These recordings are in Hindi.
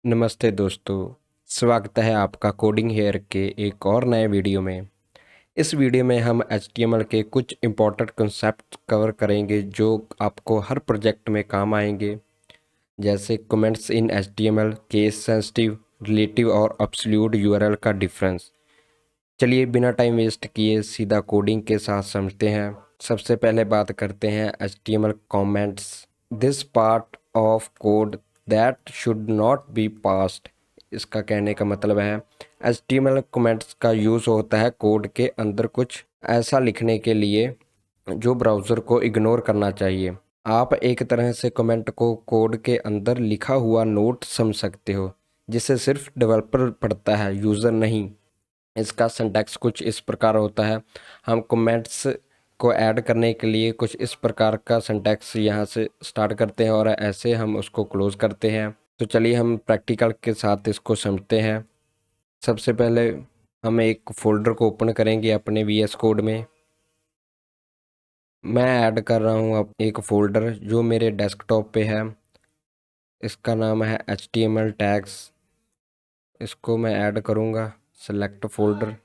नमस्ते दोस्तों, स्वागत है आपका कोडिंग हेयर के एक और नए वीडियो में। इस वीडियो में हम HTML के कुछ इम्पोर्टेंट कंसेप्ट कवर करेंगे जो आपको हर प्रोजेक्ट में काम आएंगे, जैसे comments in HTML, case sensitive, relative और एब्सोल्यूट URL का डिफरेंस। चलिए बिना टाइम वेस्ट किए सीधा कोडिंग के साथ समझते हैं। सबसे पहले बात करते हैं HTML comments. This part of code that should not be passed. इसका कहने का मतलब है HTML कमेंट्स का यूज़ होता है कोड के अंदर कुछ ऐसा लिखने के लिए जो ब्राउज़र को इग्नोर करना चाहिए। आप एक तरह से कमेंट को कोड के अंदर लिखा हुआ नोट समझ सकते हो, जिसे सिर्फ डेवलपर पढ़ता है, यूज़र नहीं। इसका सिंटैक्स कुछ इस प्रकार होता है। हम कमेंट्स को ऐड करने के लिए कुछ इस प्रकार का सिंटैक्स यहाँ से स्टार्ट करते हैं और ऐसे हम उसको क्लोज करते हैं। तो चलिए हम प्रैक्टिकल के साथ इसको समझते हैं। सबसे पहले हम एक फ़ोल्डर को ओपन करेंगे अपने VS कोड में। मैं ऐड कर रहा हूँ अब एक फ़ोल्डर जो मेरे डेस्कटॉप पे है। इसका नाम है HTML टैग्स। इसको मैं ऐड करूँगा, सेलेक्ट फ़ोल्डर,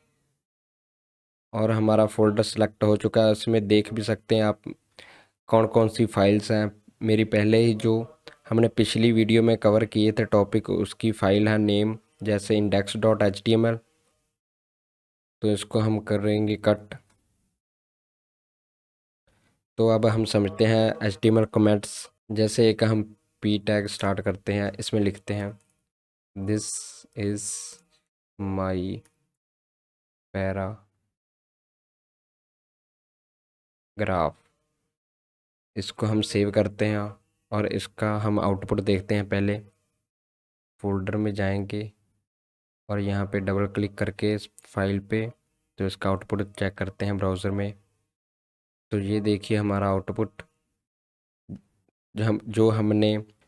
और हमारा फ़ोल्डर सेलेक्ट हो चुका है। इसमें देख भी सकते हैं आप कौन कौन सी फाइल्स हैं। मेरी पहले ही जो हमने पिछली वीडियो में कवर किए थे टॉपिक, उसकी फ़ाइल है नेम, जैसे index.html। तो इसको हम करेंगे कट। तो अब हम समझते हैं HTML कमेंट्स। जैसे एक हम p टैग स्टार्ट करते हैं, इसमें लिखते हैं दिस इज़ माई पैराग्राफ। इसको हम सेव करते हैं और इसका हम आउटपुट देखते हैं। पहले फोल्डर में जाएंगे और यहाँ पे डबल क्लिक करके इस फाइल पे तो इसका आउटपुट चेक करते हैं ब्राउज़र में। तो ये देखिए हमारा आउटपुट,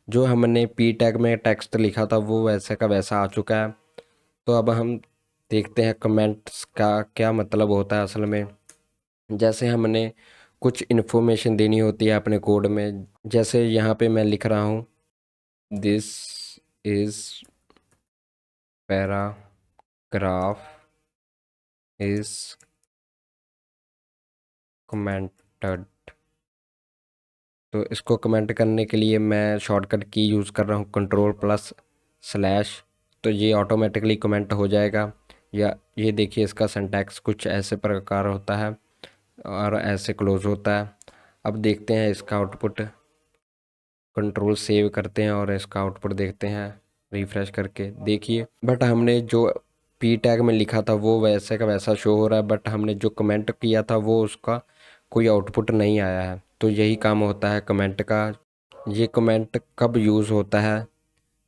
जो हमने p टैग में टेक्स्ट लिखा था वो वैसे का वैसा आ चुका है। तो अब हम देखते हैं कमेंट्स का क्या मतलब होता है असल में। जैसे हमने कुछ इन्फॉर्मेशन देनी होती है अपने कोड में, जैसे यहाँ पे मैं लिख रहा हूँ this is paragraph is commented. तो इसको कमेंट करने के लिए मैं शॉर्टकट की यूज़ कर रहा हूँ, कंट्रोल+/। तो ये ऑटोमेटिकली कमेंट हो जाएगा। या ये देखिए इसका सिंटैक्स कुछ ऐसे प्रकार होता है और ऐसे क्लोज होता है। अब देखते हैं इसका आउटपुट। कंट्रोल सेव करते हैं और इसका आउटपुट देखते हैं रिफ्रेश करके। देखिए बट हमने जो p टैग में लिखा था वो वैसे का वैसा शो हो रहा है, बट हमने जो कमेंट किया था वो उसका कोई आउटपुट नहीं आया है। तो यही काम होता है कमेंट का। ये कमेंट कब यूज़ होता है?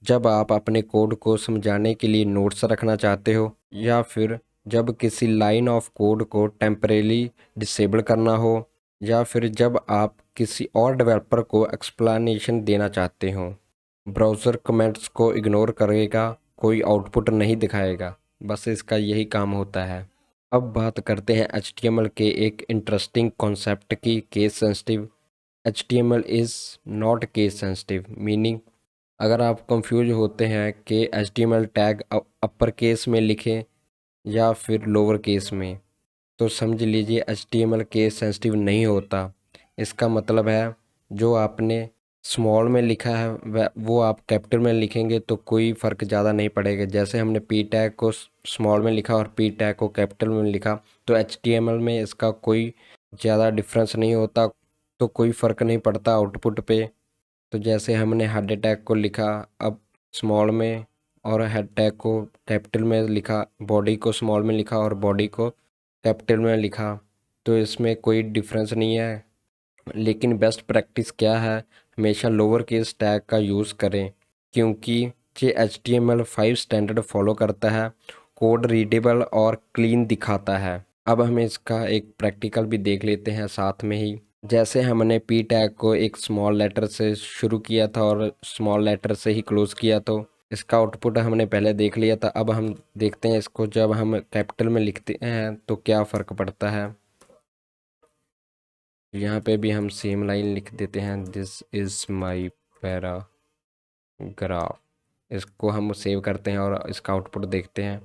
जब आप अपने कोड को समझाने के लिए नोट्स रखना चाहते हो, या फिर जब किसी लाइन ऑफ कोड को टेम्परेली डिसेबल करना हो, या फिर जब आप किसी और डेवलपर को एक्सप्लेनेशन देना चाहते हो। ब्राउज़र कमेंट्स को इग्नोर करेगा, कोई आउटपुट नहीं दिखाएगा, बस इसका यही काम होता है। अब बात करते हैं HTML के एक इंटरेस्टिंग कॉन्सेप्ट की, case sensitive. HTML is not case sensitive, meaning अगर आप कंफ्यूज होते हैं कि HTML टैग अपर केस में लिखें या फिर लोअर केस में, तो समझ लीजिए HTML केस सेंसिटिव नहीं होता। इसका मतलब है जो आपने स्मॉल में लिखा है वो आप कैपिटल में लिखेंगे तो कोई फ़र्क ज़्यादा नहीं पड़ेगा। जैसे हमने p टैग को स्मॉल में लिखा और p टैग को कैपिटल में लिखा, तो HTML में इसका कोई ज़्यादा डिफरेंस नहीं होता, तो कोई फ़र्क नहीं पड़ता आउटपुट पे। तो जैसे हमने हेड टैग को लिखा अब स्मॉल में और हेड टैग को कैपिटल में लिखा, बॉडी को स्मॉल में लिखा और बॉडी को कैपिटल में लिखा, तो इसमें कोई डिफरेंस नहीं है। लेकिन बेस्ट प्रैक्टिस क्या है, हमेशा लोअर केस टैग का यूज़ करें, क्योंकि ये HTML5 स्टैंडर्ड फॉलो करता है, कोड रीडेबल और क्लीन दिखाता है। अब हम इसका एक प्रैक्टिकल भी देख लेते हैं साथ में ही। जैसे हमने p टैग को एक स्मॉल लेटर से शुरू किया था और स्मॉल लेटर से ही क्लोज किया, तो इसका आउटपुट हमने पहले देख लिया था। अब हम देखते हैं इसको जब हम कैपिटल में लिखते हैं तो क्या फ़र्क पड़ता है। यहाँ पे भी हम सेम लाइन लिख देते हैं, दिस इज़ माई पैराग्राफ। इसको हम सेव करते हैं और इसका आउटपुट देखते हैं।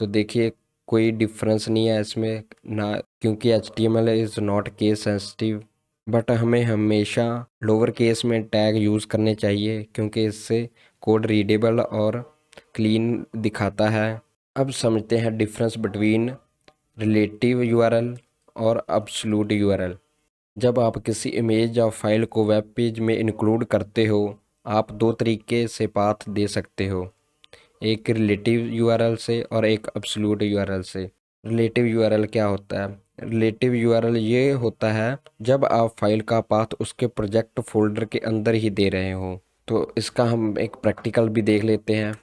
तो देखिए कोई डिफरेंस नहीं है इसमें ना, क्योंकि HTML is not case sensitive. But हमें हमेशा लोअर केस में टैग यूज़ करने चाहिए, क्योंकि इससे कोड रीडेबल और क्लीन दिखाता है। अब समझते हैं डिफरेंस बिटवीन रिलेटिव यूआरएल और अब्सोल्यूट यूआरएल। जब आप किसी इमेज या फाइल को वेब पेज में इंक्लूड करते हो, आप दो तरीके से पाथ दे सकते हो, एक रिलेटिव यूआरएल से और एक अब्सोल्यूट यूआरएल से। रिलेटिव यूआरएल क्या होता है? रिलेटिव यूआरएल ये होता है जब आप फाइल का पाथ उसके प्रोजेक्ट फोल्डर के अंदर ही दे रहे हो। तो इसका हम एक प्रैक्टिकल भी देख लेते हैं।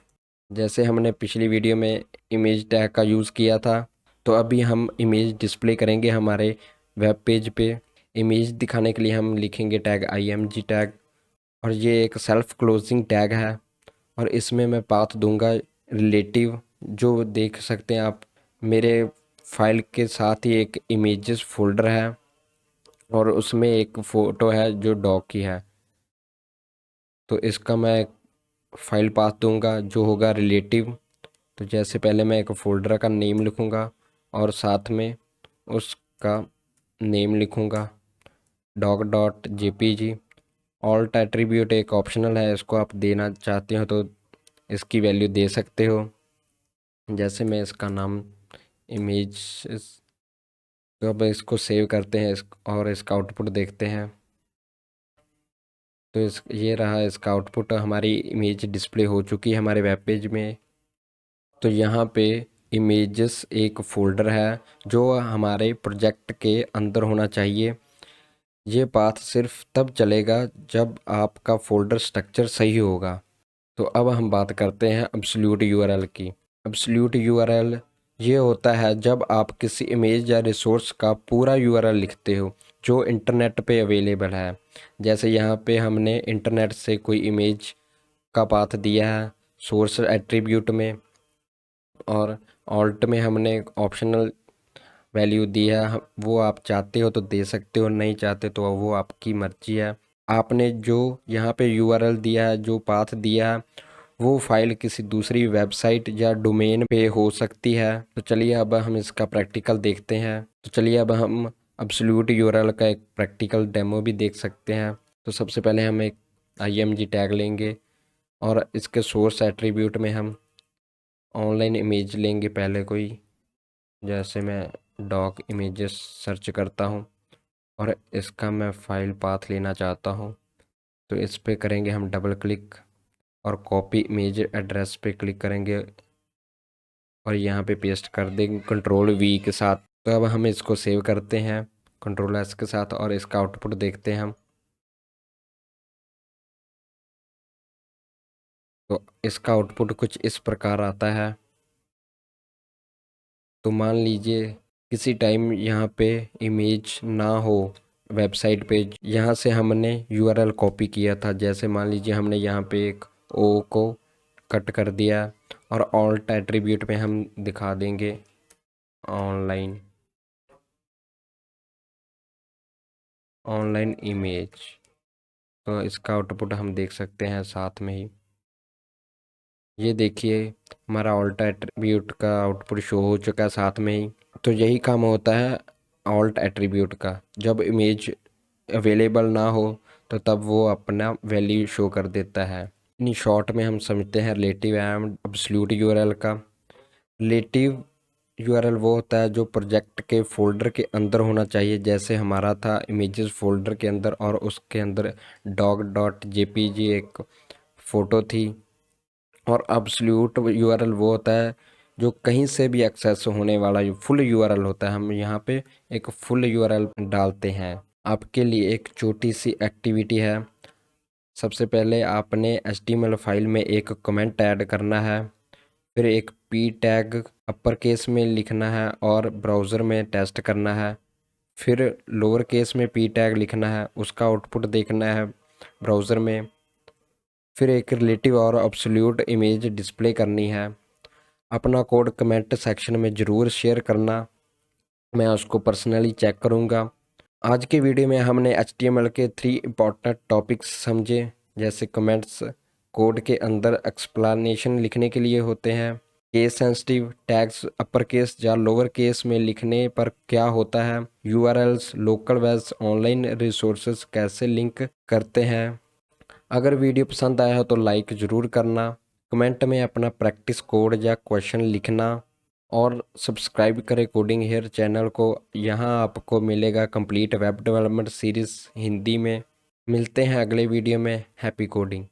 जैसे हमने पिछली वीडियो में इमेज टैग का यूज़ किया था, तो अभी हम इमेज डिस्प्ले करेंगे हमारे वेब पेज पे। इमेज दिखाने के लिए हम लिखेंगे टैग img टैग, और ये एक सेल्फ क्लोजिंग टैग है, और इसमें मैं पाथ दूंगा रिलेटिव। जो देख सकते हैं आप, मेरे फाइल के साथ ही एक इमेजेस फोल्डर है और उसमें एक फ़ोटो है जो डॉग की है। तो इसका मैं फाइल पाथ दूंगा जो होगा रिलेटिव। तो जैसे पहले मैं एक फ़ोल्डर का नेम लिखूंगा और साथ में उसका नेम लिखूंगा doc.jpg। ऑल्ट एट्रीब्यूट एक ऑप्शनल है, इसको आप देना चाहते हो तो इसकी वैल्यू दे सकते हो। जैसे मैं इसका नाम इमेज, तो अब इसको सेव करते हैं और इसका आउटपुट देखते हैं। तो ये रहा इसका आउटपुट, हमारी इमेज डिस्प्ले हो चुकी है हमारे वेब पेज में। तो यहाँ पे इमेजेस एक फ़ोल्डर है जो हमारे प्रोजेक्ट के अंदर होना चाहिए। ये पाथ सिर्फ तब चलेगा जब आपका फ़ोल्डर स्ट्रक्चर सही होगा। तो अब हम बात करते हैं अब्सोल्यूट यूआरएल की। अब्सोल्यूट यूआरएल ये होता है जब आप किसी इमेज या रिसोर्स का पूरा यूआरएल लिखते हो जो इंटरनेट पे अवेलेबल है। जैसे यहाँ पे हमने इंटरनेट से कोई इमेज का पाथ दिया है सोर्स एट्रीब्यूट में, और ऑल्ट में हमने ऑप्शनल वैल्यू दी है। वो आप चाहते हो तो दे सकते हो, नहीं चाहते तो वो आपकी मर्जी है। आपने जो यहाँ पे यूआरएल दिया है, जो पाथ दिया है, वो फाइल किसी दूसरी वेबसाइट या डोमेन पे हो सकती है। तो चलिए अब हम इसका प्रैक्टिकल देखते हैं। तो चलिए अब हम अब्सोल्यूट यूआरएल का एक प्रैक्टिकल डेमो भी देख सकते हैं। तो सबसे पहले हम एक img टैग लेंगे और इसके सोर्स एट्रीब्यूट में हम ऑनलाइन इमेज लेंगे पहले कोई। जैसे मैं डॉक इमेजेस सर्च करता हूँ और इसका मैं फाइल पाथ लेना चाहता हूँ। तो इस पे करेंगे हम डबल क्लिक और कॉपी इमेज एड्रेस पे क्लिक करेंगे और यहाँ पे पेस्ट कर देंगे Ctrl+V के साथ। तो अब हम इसको सेव करते हैं Ctrl+S के साथ और इसका आउटपुट देखते हैं हम। तो इसका आउटपुट कुछ इस प्रकार आता है। तो मान लीजिए किसी टाइम यहाँ पे इमेज ना हो वेबसाइट पे, यहाँ से हमने यूआरएल कॉपी किया था। जैसे मान लीजिए हमने यहाँ पे एक ओ को कट कर दिया और ऑल्ट एट्रीब्यूट में हम दिखा देंगे ऑनलाइन इमेज। तो इसका आउटपुट हम देख सकते हैं साथ में ही। ये देखिए हमारा ऑल्ट एट्रीब्यूट का आउटपुट शो हो चुका है साथ में ही। तो यही काम होता है ऑल्ट एट्रीब्यूट का, जब इमेज अवेलेबल ना हो तो तब वो अपना वैल्यू शो कर देता है। इन शॉर्ट में हम समझते हैं रिलेटिव एंड अब्सोल्यूट यूआरएल का। रिलेटिव यूआरएल वो होता है जो प्रोजेक्ट के फोल्डर के अंदर होना चाहिए, जैसे हमारा था इमेजेस फोल्डर के अंदर और उसके अंदर doc.jpg एक फ़ोटो थी। और अब्सोल्यूट यूआरएल वो होता है जो कहीं से भी एक्सेस होने वाला फुल यूआरएल होता है। हम यहाँ पे एक फुल यूआरएल डालते हैं। आपके लिए एक छोटी सी एक्टिविटी है। सबसे पहले आपने HTML फाइल में एक कमेंट ऐड करना है, फिर एक p टैग अपर केस में लिखना है और ब्राउज़र में टेस्ट करना है। फिर लोअर केस में p टैग लिखना है, उसका आउटपुट देखना है ब्राउज़र में। फिर एक रिलेटिव और अब्सोल्यूट इमेज डिस्प्ले करनी है। अपना कोड कमेंट सेक्शन में ज़रूर शेयर करना, मैं उसको पर्सनली चेक करूँगा। आज के वीडियो में हमने HTML के 3 इम्पॉर्टेंट टॉपिक्स समझे, जैसे कमेंट्स, कोड के अंदर एक्सप्लेनेशन लिखने के लिए होते हैं। Case sensitive tags upper case या लोअर केस में लिखने पर क्या होता है। URLs, local webs, online resources कैसे लिंक करते हैं। अगर वीडियो पसंद आया हो तो लाइक ज़रूर करना, कमेंट में अपना प्रैक्टिस कोड या क्वेश्चन लिखना और सब्सक्राइब करें कोडिंग हेयर चैनल को। यहाँ आपको मिलेगा complete web development series Hindi में। मिलते हैं अगले वीडियो में। Happy coding.